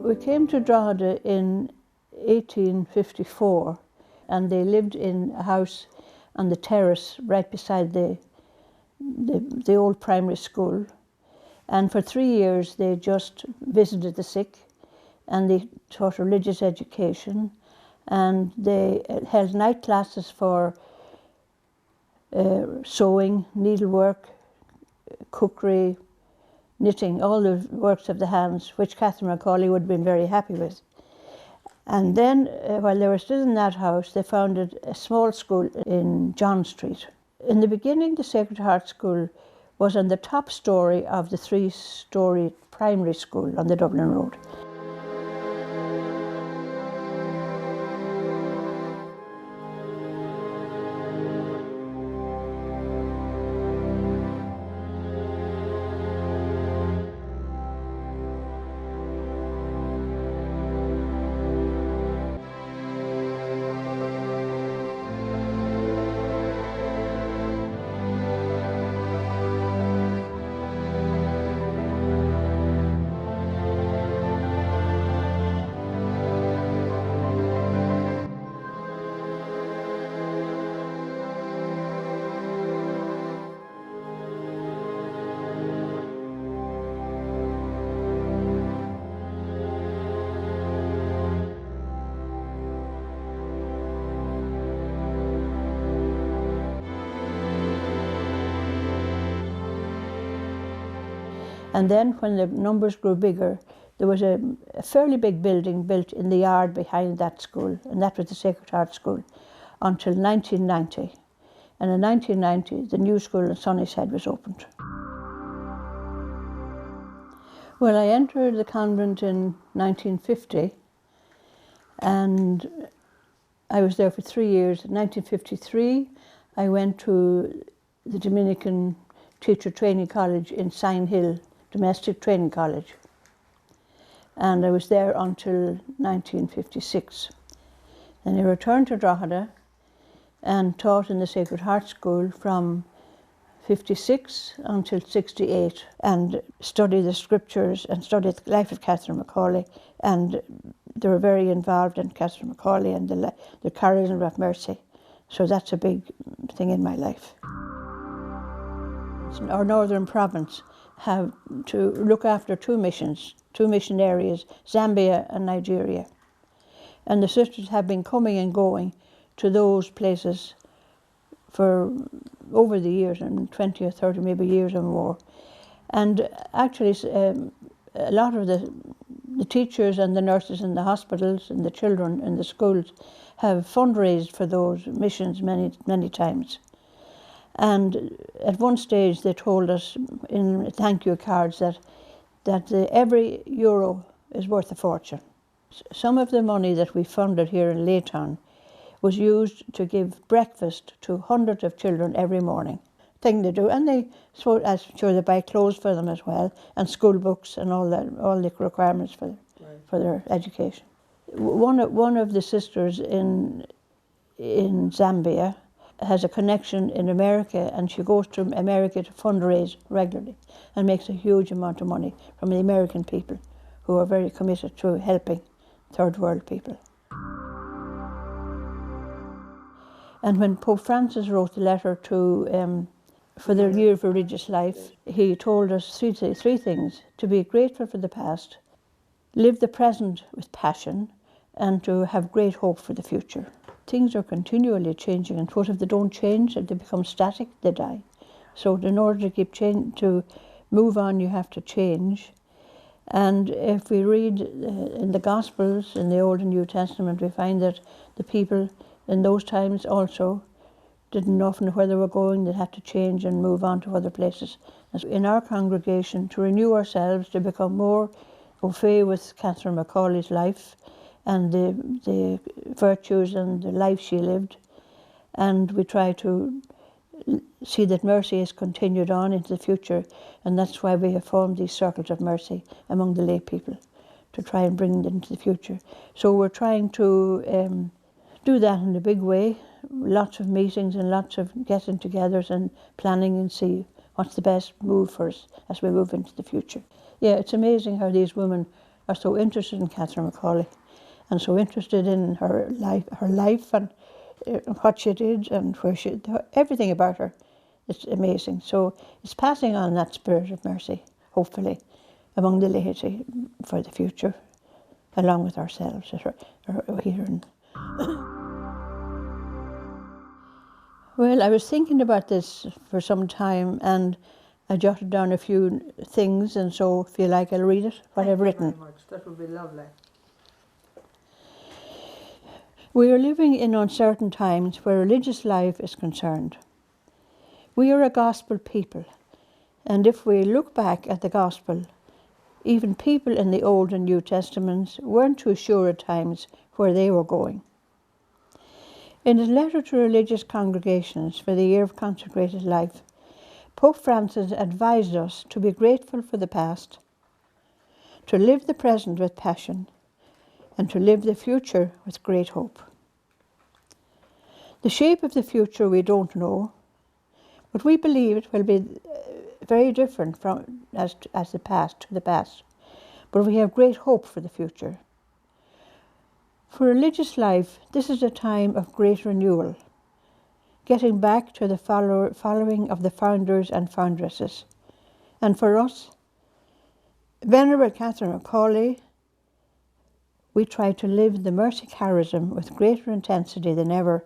We came to Drogheda in 1854, and they lived in a house on the terrace right beside the old primary school. And for 3 years they just visited the sick, and they taught religious education, and they held night classes for sewing, needlework, cookery, knitting, all the works of the hands, which Catherine Macaulay would have been very happy with. And then, while they were still in that house, they founded a small school in John Street. In the beginning, the Sacred Heart School was on the top story of the 3-story primary school on the Dublin Road. And then when the numbers grew bigger, there was a fairly big building built in the yard behind that school, and that was the Sacred Heart School, until 1990. And in 1990, the new school in Sunnyside was opened. Well, I entered the convent in 1950, and I was there for 3 years. In 1953, I went to the Dominican Teacher Training College in Sign Hill, Domestic Training College. And I was there until 1956. Then I returned to Drogheda and taught in the Sacred Heart School from 56 until 68, and studied the scriptures and studied the life of Catherine Macaulay. And they were very involved in Catherine Macaulay and the Caroline of Mercy. So that's a big thing in my life. Our northern province have to look after two mission areas, Zambia and Nigeria. And the sisters have been coming and going to those places for over the years, and 20 or 30 maybe years or more. And actually a lot of the teachers and the nurses in the hospitals and the children in the schools have fundraised for those missions many times. And at one stage they told us in thank you cards that every euro is worth a fortune. Some of the money that we funded here in Laytown was used to give breakfast to hundreds of children every morning. Thing they do, and I'm sure they buy clothes for them as well, and school books and all the requirements for their education. One of the sisters in Zambia has a connection in America, and she goes to America to fundraise regularly and makes a huge amount of money from the American people, who are very committed to helping third world people. And when Pope Francis wrote the letter for the year of religious life, he told us three things: to be grateful for the past, live the present with passion, and to have great hope for the future. Things are continually changing, and what if they don't change and they become static, they die. So in order to move on, you have to change. And if we read in the Gospels, in the Old and New Testament, we find that the people in those times also didn't often know where they were going. They had to change and move on to other places. And in our congregation, to renew ourselves, to become more au fait with Catherine Macaulay's life and the virtues and the life she lived. And we try to see that mercy is continued on into the future, and that's why we have formed these circles of mercy among the lay people, to try and bring them into the future. So we're trying to do that in a big way, lots of meetings and lots of getting togethers and planning and see what's the best move for us as we move into the future. Yeah, it's amazing how these women are so interested in Catherine Macaulay and so interested in her life and what she did and everything about her. It's amazing. So it's passing on that spirit of mercy, hopefully, among the laity for the future, along with ourselves here. Well, I was thinking about this for some time, and I jotted down a few things, and so if you like, I'll read it, what I've written. Thank you very much. That would be lovely. We are living in uncertain times where religious life is concerned. We are a gospel people, and if we look back at the gospel, even people in the Old and New Testaments weren't too sure at times where they were going. In his letter to religious congregations for the year of consecrated life, Pope Francis advised us to be grateful for the past, to live the present with passion, and to live the future with great hope. The shape of the future we don't know, but we believe it will be very different as the past. But we have great hope for the future. For religious life, this is a time of great renewal, getting back to the following of the founders and foundresses. And for us, Venerable Catherine Macaulay, we try to live the mercy charism with greater intensity than ever,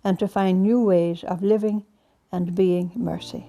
and to find new ways of living and being mercy.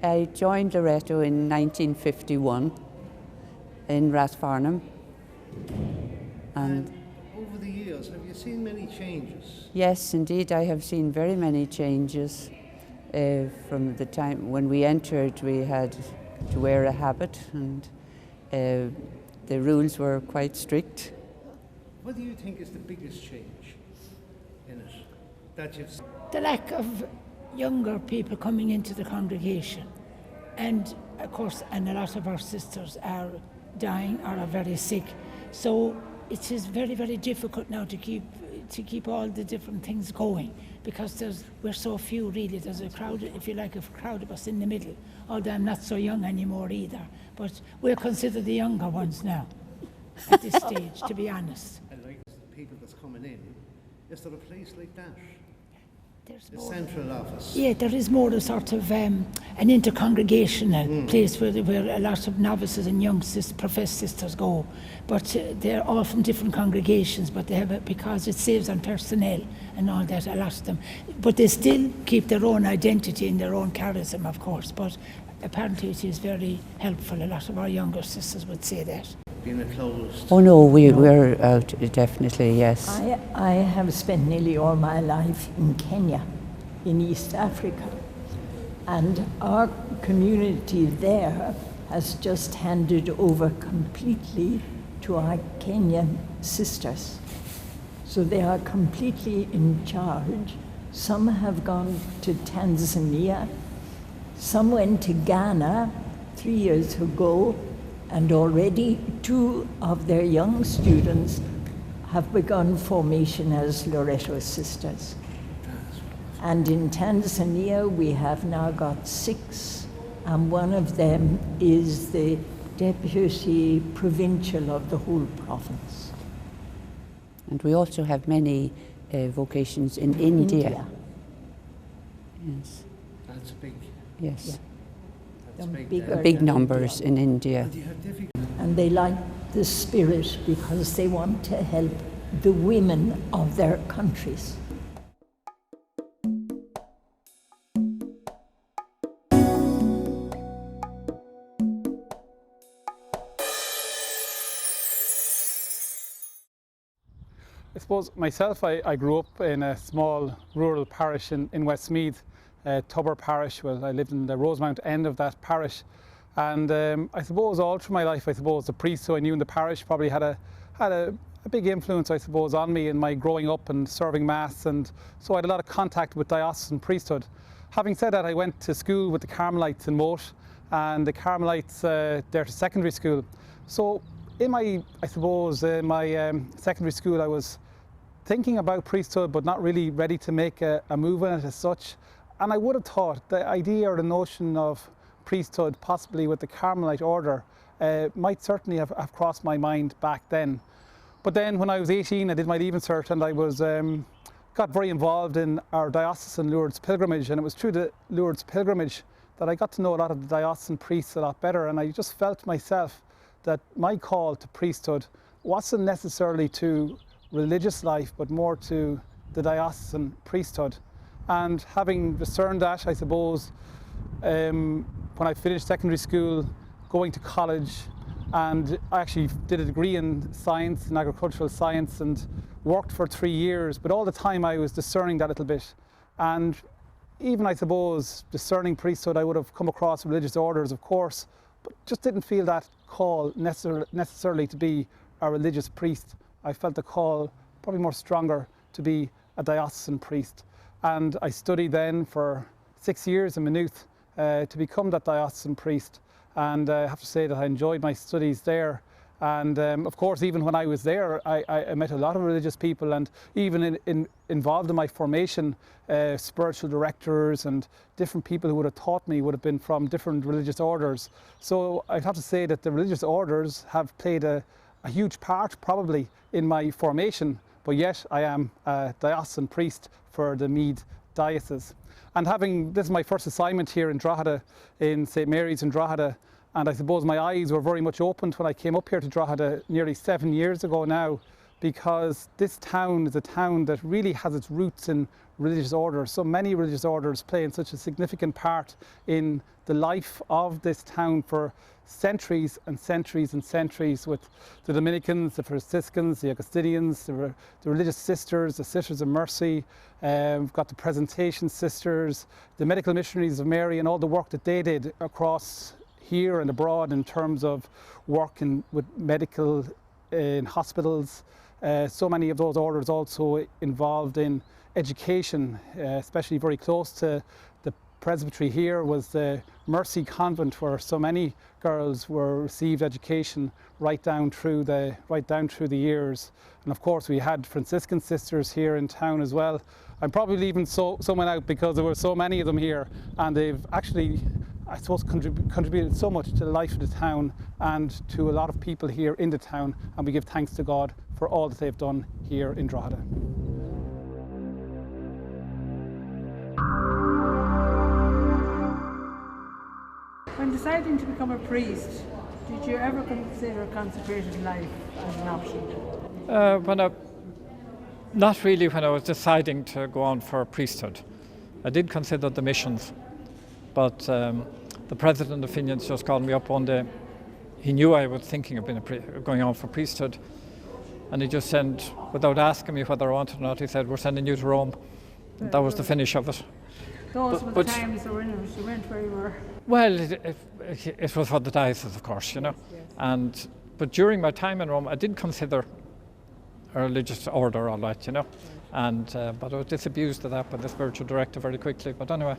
I joined Loreto in 1951 in Rathfarnham. And over the years, have you seen many changes? Yes, indeed, I have seen very many changes. From the time when we entered, we had to wear a habit, and the rules were quite strict. What do you think is the biggest change in it that you've seen? The lack of younger people coming into the congregation, and of course, and a lot of our sisters are dying or are very sick, so it is very, very difficult now to keep all the different things going, because we're so few really. There's a crowd, if you like, a crowd of us in the middle, although I'm not so young anymore either, but we're considered the younger ones now at this stage, to be honest. I like the people that's coming in. Is there a place like that? There's The central office. Yeah, there is more a sort of an intercongregational place where a lot of novices and young professed sisters go. But they're all from different congregations, but they have because it saves on personnel and all that, a lot of them. But they still keep their own identity and their own charism, of course. But apparently it is very helpful. A lot of our younger sisters would say that. being closed? Oh no, we're out, definitely, yes. I have spent nearly all my life in Kenya, in East Africa, and our community there has just handed over completely to our Kenyan sisters. So they are completely in charge. Some have gone to Tanzania, some went to Ghana 3 years ago, and already 2 of their young students have begun formation as Loreto sisters. And in Tanzania, we have now got 6, and one of them is the deputy provincial of the whole province. And we also have many vocations in India. Yes. That's big. Yes. Yeah. That's big. Bigger Big than numbers India. in India. Do you have difficulty? And they like the spirit because they want to help the women of their countries. I suppose myself, I grew up in a small rural parish in Westmeath, Tubber Parish. Well, I lived in the Rosemount end of that parish, and I suppose all through my life, I suppose the priest who I knew in the parish probably had a big influence, I suppose, on me in my growing up and serving mass, and so I had a lot of contact with diocesan priesthood. Having said that, I went to school with the Carmelites in Moat, and the Carmelites there to secondary school. So in my secondary school, I was thinking about priesthood, but not really ready to make a move in it as such. And I would have thought the idea or the notion of priesthood, possibly with the Carmelite order, might certainly have crossed my mind back then. But then when I was 18, I did my Leaving Cert, and I was got very involved in our diocesan Lourdes pilgrimage, and it was through the Lourdes pilgrimage that I got to know a lot of the diocesan priests a lot better, and I just felt myself that my call to priesthood wasn't necessarily to religious life, but more to the diocesan priesthood. And having discerned that, I suppose, when I finished secondary school, going to college, and I actually did a degree in science, in agricultural science, and worked for 3 years, but all the time I was discerning that little bit. And even, I suppose, discerning priesthood, I would have come across religious orders, of course, but just didn't feel that call necessarily to be a religious priest. I felt the call probably more stronger to be a diocesan priest. And I studied then for 6 years in Maynooth to become that diocesan priest. And I have to say that I enjoyed my studies there. And of course, even when I was there, I met a lot of religious people, and even involved in my formation, spiritual directors and different people who would have taught me would have been from different religious orders. So I'd have to say that the religious orders have played a huge part probably in my formation, but yet I am a diocesan priest for the Meath Diocese. And this is my first assignment here in Drogheda, in St. Mary's in Drogheda, and I suppose my eyes were very much opened when I came up here to Drogheda nearly 7 years ago now, because this town is a town that really has its roots in religious orders. So many religious orders playing such a significant part in the life of this town for centuries and centuries and centuries, with the Dominicans, the Franciscans, the Augustinians, the religious sisters, the Sisters of Mercy. We've got the Presentation Sisters, the medical missionaries of Mary, and all the work that they did across here and abroad in terms of work with medical in hospitals. So many of those orders also involved in education, especially very close to the presbytery here was the Mercy Convent, where so many girls received education right down through the years. And of course we had Franciscan sisters here in town as well. I'm probably leaving someone out because there were so many of them here, and they've actually, I suppose, contributed so much to the life of the town and to a lot of people here in the town, and we give thanks to God for all that they've done here in Drogheda. When deciding to become a priest, did you ever consider consecrated life as an option? Not really when I was deciding to go on for priesthood. I did consider the missions, but the president of Fenians just called me up one day. he knew I was thinking of going on for priesthood, and he just sent, without asking me whether I wanted or not, he said, "We're sending you to Rome." And that was the finish of it. Those were the times that were in it. You went where you were. Well, it was for the diocese, of course, you know. Yes. But during my time in Rome, I did consider a religious order, all right, you know. But I was disabused of that by the spiritual director very quickly. But anyway.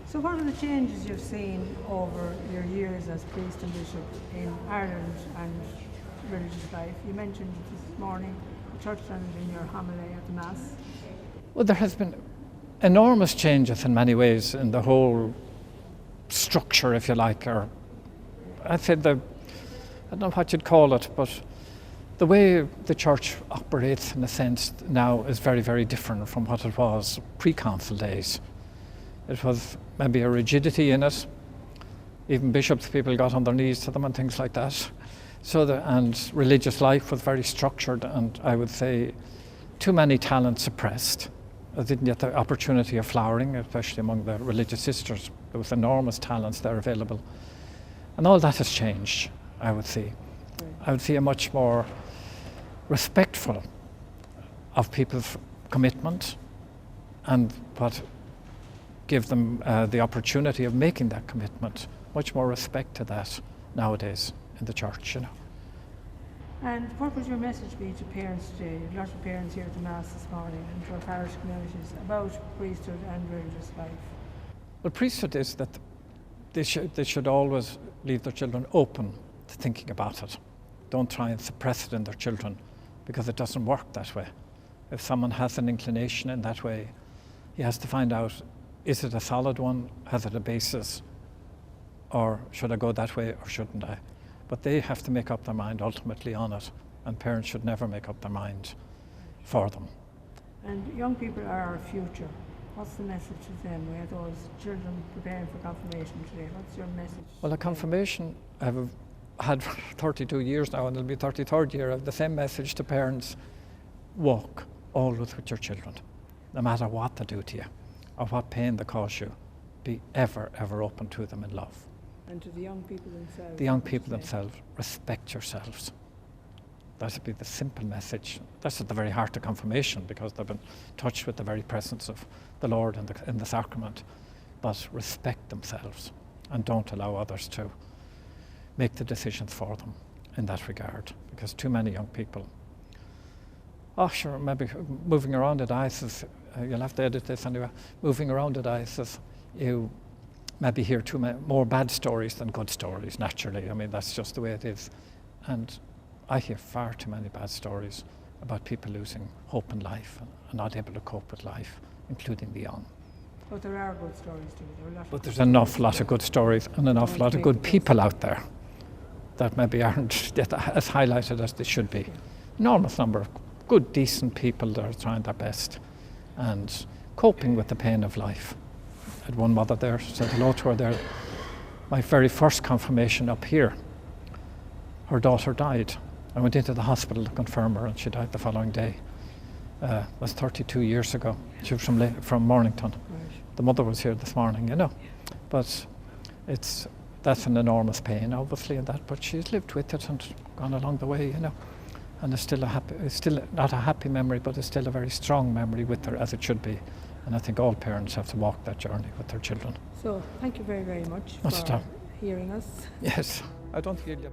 So what are the changes you've seen over your years as priest and bishop in Ireland and religious life? You mentioned this morning, you touched on it in your homily at the Mass. Well, there has been enormous changes in many ways in the whole structure, if you like, or I'd say I don't know what you'd call it, but the way the church operates in a sense now is very, very different from what it was pre-council days. It was maybe a rigidity in it. Even bishops, people got on their knees to them and things like that. And religious life was very structured, and I would say too many talents suppressed. I didn't get the opportunity of flowering, especially among the religious sisters. There was enormous talents there available. And all that has changed, I would say. I would see a much more respectful of people's commitment and what give them the opportunity of making that commitment. Much more respect to that nowadays in the church, you know. And what would your message be to parents today? A lot of parents here at the Mass this morning and to our parish communities about priesthood and religious life. Well, priesthood is that they should always leave their children open to thinking about it. Don't try and suppress it in their children, because it doesn't work that way. If someone has an inclination in that way, he has to find out, is it a solid one? Has it a basis? Or should I go that way or shouldn't I? But they have to make up their mind ultimately on it, and parents should never make up their mind for them. And young people are our future. What's the message to them? We have those children preparing for confirmation today. What's your message? Well, a confirmation, I've had 32 years now, and it'll be 33rd year. I have the same message to parents: walk always with your children, no matter what they do to you or what pain they cause you. Be ever, ever open to them in love. And to the young people themselves. The young people themselves, respect yourselves. That would be the simple message. That's at the very heart of confirmation, because they've been touched with the very presence of the Lord in the sacrament. But respect themselves and don't allow others to make the decisions for them in that regard, because too many young people, maybe moving around the diocese, you'll have to edit this anyway, moving around the diocese, you maybe hear more bad stories than good stories, naturally. I mean, that's just the way it is. And I hear far too many bad stories about people losing hope in life and not able to cope with life, including the young. But there are good stories too. But there's an awful lot of good stories and an awful lot of good people out there that maybe aren't yet as highlighted as they should be. Enormous number of good, decent people that are trying their best and coping with the pain of life. I had one mother there, said hello to her there. My very first confirmation up here, her daughter died. I went into the hospital to confirm her, and she died the following day. It was 32 years ago. She was from Mornington. Right. The mother was here this morning, you know. But that's an enormous pain, obviously, in that. But she's lived with it and gone along the way, you know. And it's still not a happy memory, but it's still a very strong memory with her, as it should be. And I think all parents have to walk that journey with their children. So, thank you very, very much for hearing us. Yes, I don't think you'll get